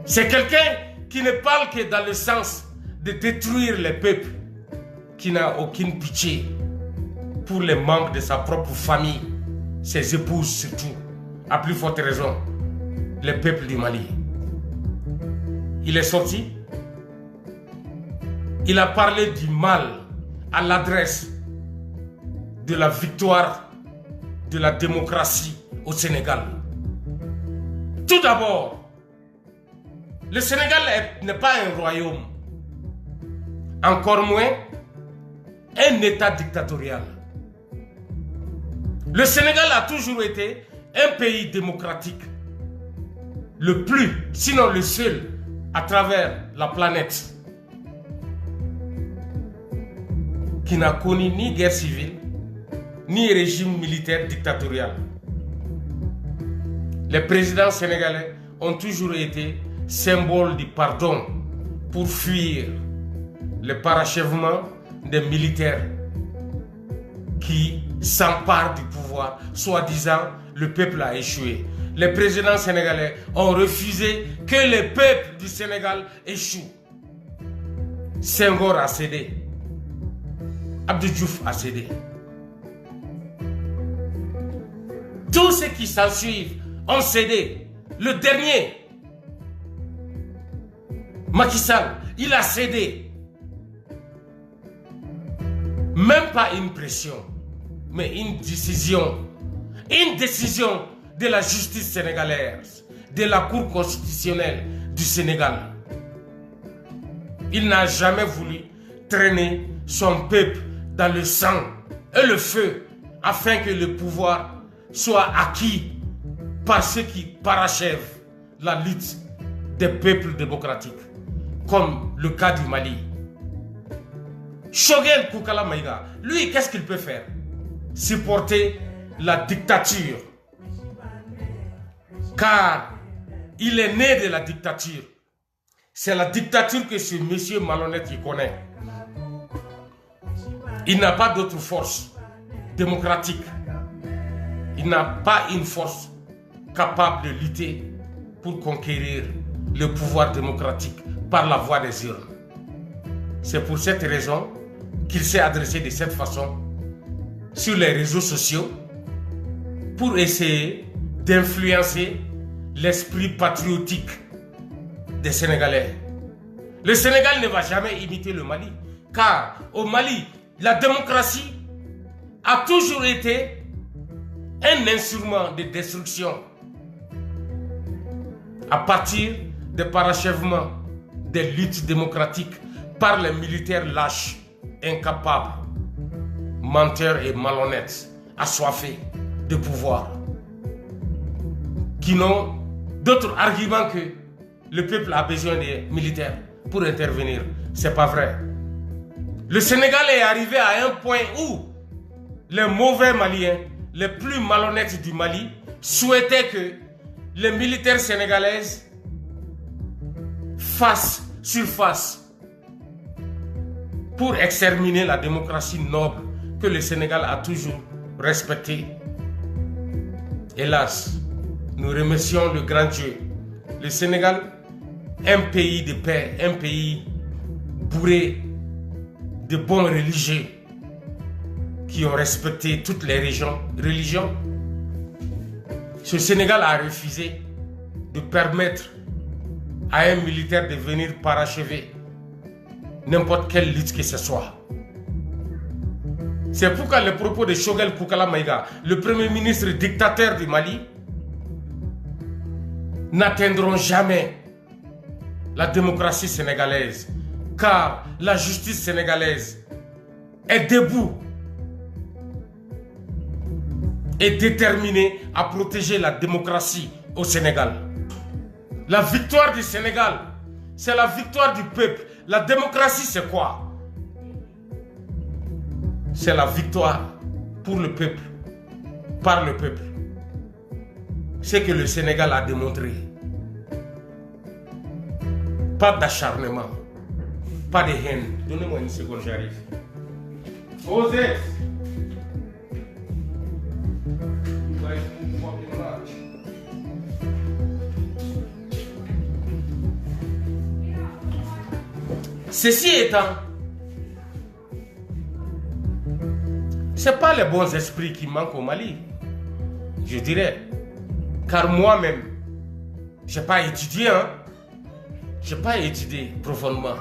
C'est quelqu'un qui ne parle que dans le sens de détruire les peuples, qui n'a aucune pitié pour les membres de sa propre famille, ses épouses surtout, à plus forte raison, les peuples du Mali. Il est sorti, il a parlé du mal à l'adresse de la victoire de la démocratie au Sénégal. Tout d'abord, le Sénégal n'est pas un royaume, encore moins un État dictatorial. Le Sénégal a toujours été un pays démocratique, le plus, sinon le seul, à travers la planète, qui n'a connu ni guerre civile, ni régime militaire dictatorial. Les présidents sénégalais ont toujours été symbole du pardon pour fuir le parachèvement des militaires qui s'emparent du pouvoir, soi-disant le peuple a échoué. Les présidents sénégalais ont refusé que le peuple du Sénégal échoue. Senghor a cédé. Abdou Diouf a cédé. Tous ceux qui s'en suivent ont cédé. Le dernier, Macky Sall, il a cédé. Même pas une pression, mais une décision. Une décision de la justice sénégalaise, de la Cour constitutionnelle du Sénégal. Il n'a jamais voulu traîner son peuple dans le sang et le feu afin que le pouvoir soit acquis par ceux qui parachèvent la lutte des peuples démocratiques, comme le cas du Mali. Choguel Koukala Maïga, lui, qu'est-ce qu'il peut faire? Supporter la dictature. Car il est né de la dictature. C'est la dictature que ce monsieur malhonnête il connaît. Il n'a pas d'autre force démocratique. Il n'a pas une force capable de lutter pour conquérir le pouvoir démocratique par la voie des urnes. C'est pour cette raison qu'il s'est adressé de cette façon sur les réseaux sociaux pour essayer d'influencer l'esprit patriotique des Sénégalais. Le Sénégal ne va jamais imiter le Mali, car au Mali, la démocratie a toujours été un instrument de destruction à partir des parachèvements des luttes démocratiques par les militaires lâches, incapables, menteurs et malhonnêtes, assoiffés de pouvoir, qui n'ont d'autres arguments que le peuple a besoin des militaires pour intervenir. C'est pas vrai. Le Sénégal est arrivé à un point où les mauvais Maliens, les plus malhonnêtes du Mali, souhaitaient que les militaires sénégalaises fassent surface pour exterminer la démocratie noble que le Sénégal a toujours respectée. Hélas, nous remercions le grand Dieu. Le Sénégal, un pays de paix, un pays bourré de bons religieux qui ont respecté toutes les religions. Ce Sénégal a refusé de permettre à un militaire de venir parachever n'importe quelle lutte que ce soit. C'est pourquoi les propos de Choguel Koukala Maïga, le premier ministre dictateur du Mali, n'atteindront jamais la démocratie sénégalaise, car la justice sénégalaise est debout et déterminée à protéger la démocratie au Sénégal. La victoire du Sénégal, c'est la victoire du peuple. La démocratie, c'est quoi? C'est la victoire pour le peuple, par le peuple. C'est que le Sénégal a démontré. Pas d'acharnement, pas de haine. Donnez-moi une seconde, j'arrive. Osez. Ceci étant, ce n'est pas les bons esprits qui manquent au Mali, je dirais. Car moi-même, je n'ai pas étudié, je n'ai pas étudié profondément.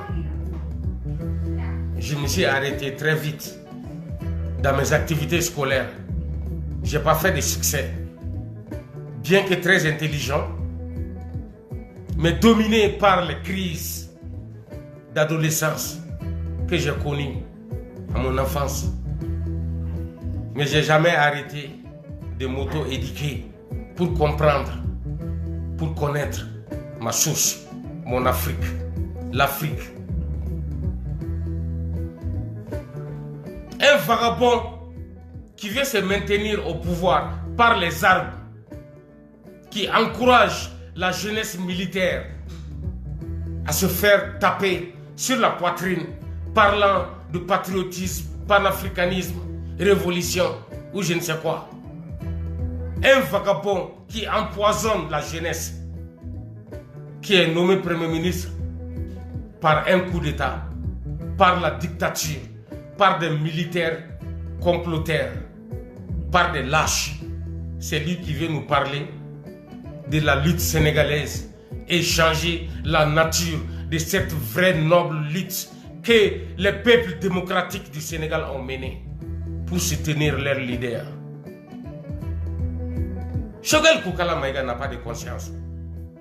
Je me suis arrêté très vite dans mes activités scolaires. Je n'ai pas fait de succès. Bien que très intelligent, mais dominé par les crises d'adolescence que j'ai connues à mon enfance. Mais je n'ai jamais arrêté de m'auto-éduquer pour comprendre, pour connaître ma source, mon Afrique, l'Afrique. Un vagabond qui veut se maintenir au pouvoir par les armes, qui encourage la jeunesse militaire à se faire taper sur la poitrine, parlant de patriotisme, panafricanisme, révolution ou je ne sais quoi. Un vagabond qui empoisonne la jeunesse, qui est nommé Premier ministre par un coup d'État, par la dictature, par des militaires comploteurs, par des lâches. C'est lui qui veut nous parler de la lutte sénégalaise et changer la nature de cette vraie noble lutte que les peuples démocratiques du Sénégal ont menée pour soutenir leur leader. Choguel Koukala Maïga n'a pas de conscience.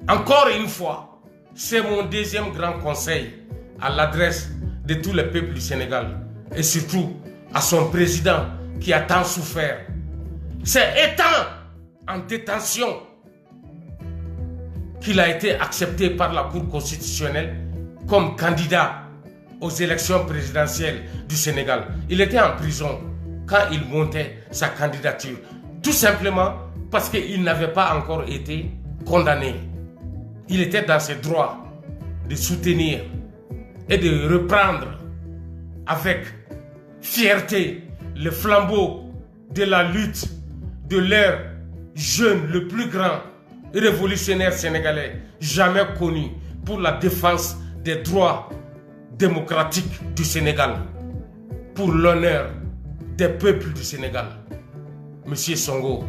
Encore une fois, c'est mon deuxième grand conseil à l'adresse de tous les peuples du Sénégal et surtout à son président qui a tant souffert. C'est étant en détention qu'il a été accepté par la Cour constitutionnelle comme candidat aux élections présidentielles du Sénégal. Il était en prison quand il montait sa candidature, tout simplement parce qu'il n'avait pas encore été condamné. Il était dans ses droits de soutenir et de reprendre avec fierté le flambeau de la lutte de leur jeune, le plus grand révolutionnaire sénégalais jamais connu pour la défense des droits démocratiques du Sénégal, pour l'honneur des peuples du Sénégal. Monsieur Sonko,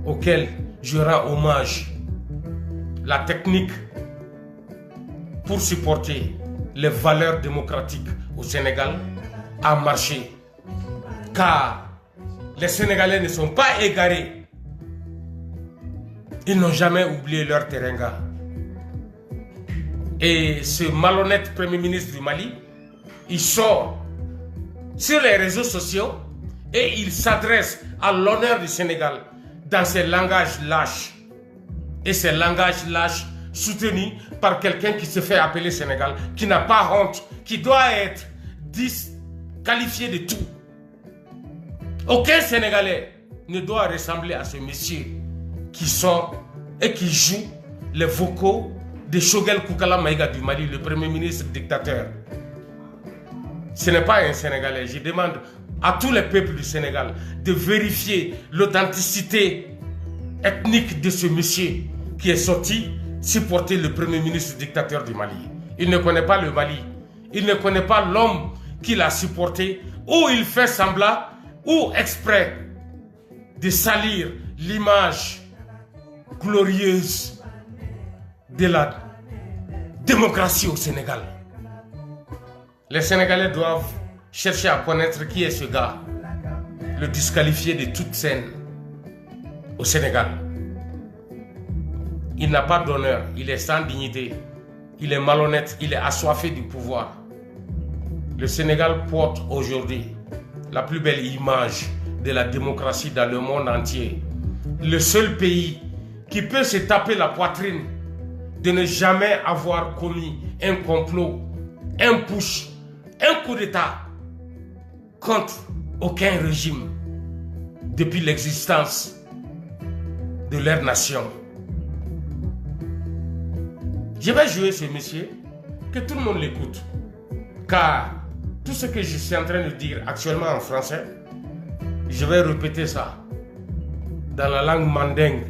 auquel je rends hommage, la technique pour supporter les valeurs démocratiques au Sénégal a marché, car les Sénégalais ne sont pas égarés. Ils n'ont jamais oublié leur teranga. Et ce malhonnête Premier ministre du Mali, il sort sur les réseaux sociaux et il s'adresse à l'honneur du Sénégal dans ces langages lâches. Et ces langages lâches soutenus par quelqu'un qui se fait appeler Sénégal, qui n'a pas honte, qui doit être disqualifié de tout. Aucun Sénégalais ne doit ressembler à ce monsieur qui sort et qui joue les vocaux de Choguel Koukala Maïga du Mali, le Premier ministre dictateur. Ce n'est pas un Sénégalais. Je demande à tous les peuples du Sénégal de vérifier l'authenticité ethnique de ce monsieur qui est sorti supporter le Premier ministre dictateur du Mali. Il ne connaît pas le Mali. Il ne connaît pas l'homme qui l'a supporté, ou il fait semblant, ou exprès de salir l'image glorieuse de la démocratie au Sénégal. Les Sénégalais doivent chercher à connaître qui est ce gars, le disqualifié de toute scène au Sénégal. Il n'a pas d'honneur, il est sans dignité, il est malhonnête, il est assoiffé du pouvoir. Le Sénégal porte aujourd'hui la plus belle image de la démocratie dans le monde entier. Le seul pays qui peut se taper la poitrine de ne jamais avoir commis un complot, un putsch, un coup d'État contre aucun régime depuis l'existence de leur nation. Je vais jouer ce monsieur, que tout le monde l'écoute, car tout ce que je suis en train de dire actuellement en français, je vais répéter ça dans la langue mandingue